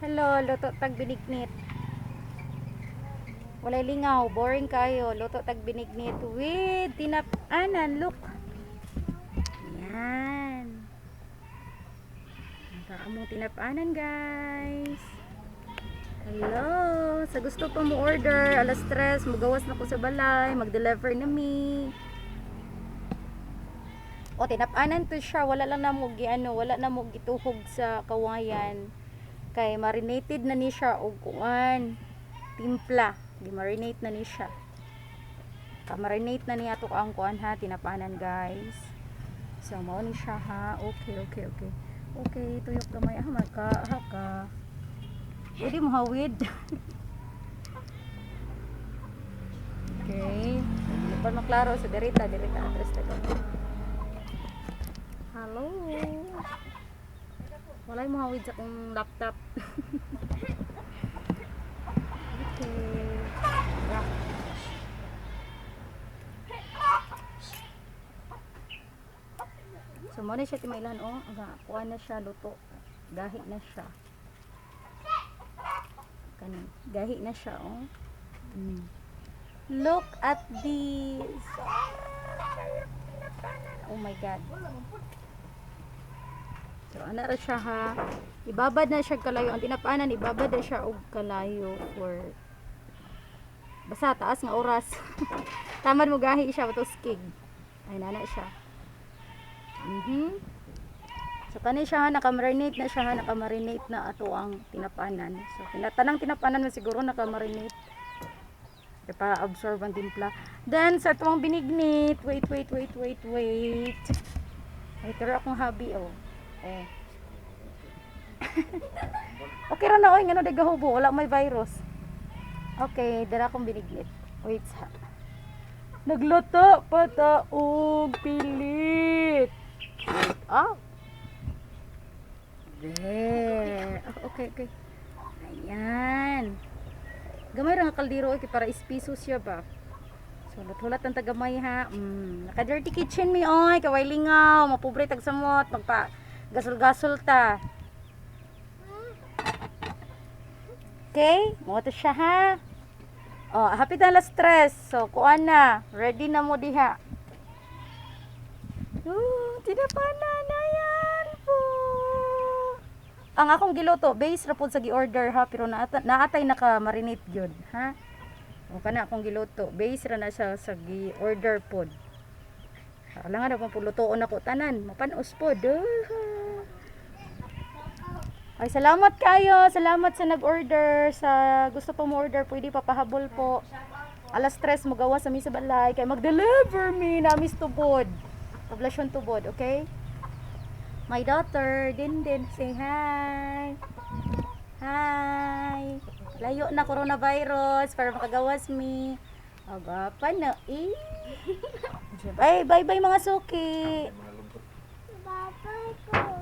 Hello, luto tag binignit. Walay lingaw, boring kayo. Luto tag binignit with tinap-anan. Look. Yan. Ang among tinap-anan, guys. Hello. Sa gusto pa mo order, alas 3, magawas na ko sa balay, mag-deliver na mi. O tinap-anan to siya, wala lang na mo wala na mo gituhog sa kawayan. Kay marinated na ni siya og kuan, timpla. Gi-marinate na ni siya. Ka-marinate na ni ato ang kuan ha, tinapanan guys. So mao ni siya ha. Okay. Okay, tuyok gamay ha haka. Pwede mo hawid. Okay. Para maklaro sa direta address ta ko. Hello. Walay mo hawid sa kong laptop. Okay. Yeah. So mo na siya timailan oh, kuha na siya luto. Gahi na siya. Kanin, gahi na siya oh. Look at this. Oh my god. So ana ra siya ha. Ibabad na siya kalayo. Ang tinapaanan ibabad na siya og kalayo for basta taas nga oras. Tamad mo gahi siya to skig. Ay nana siya. So kani siya naka-marinate na siya, naka-marinate na ato ang tinapaanan. So tanang tinapaanan na siguro naka-marinate. Para absorb ang timpla. Then sa tuwang binignit, wait. Ay pero akong hobby oh. Okay ra na oy ngano de gahubo, wala may virus. Okay, dara akong binignit. Wait sa. Nagluto pa ta og pilit. Oh. There. Okay. Ayan. Gamay ra nga kaldero kay para ispiso siya ba. So lutulat ang tagamay ha. Naka dirty kitchen mi oy, kaway lingaw, mapobre tag samot, magpa gasol-gasol ta. Okay, mo to siya ha. Oh, happy na alas 3. So kuan na, ready na mo diha. Tinapanan na yan po. Ang akong giluto, base ra pud sa gi-order ha, pero naatay naka-marinate gyud, ha. O kana akong giluto, base ra na siya sa gi-order pod. Alangan na pang lutoon ako tanan, mapanos pod. Ay salamat kayo, salamat sa nag-order, sa gusto pa mo order, pwede papahabol po. Alas 3 magawas sa mi sa balay kay mag-deliver mi na mis tubod. Poblasyon tubod, okay? My daughter, din say hi. Hi. Layo na coronavirus para makagawas mi. Agapa na eh. Bye mga suki. Bye-bye ko.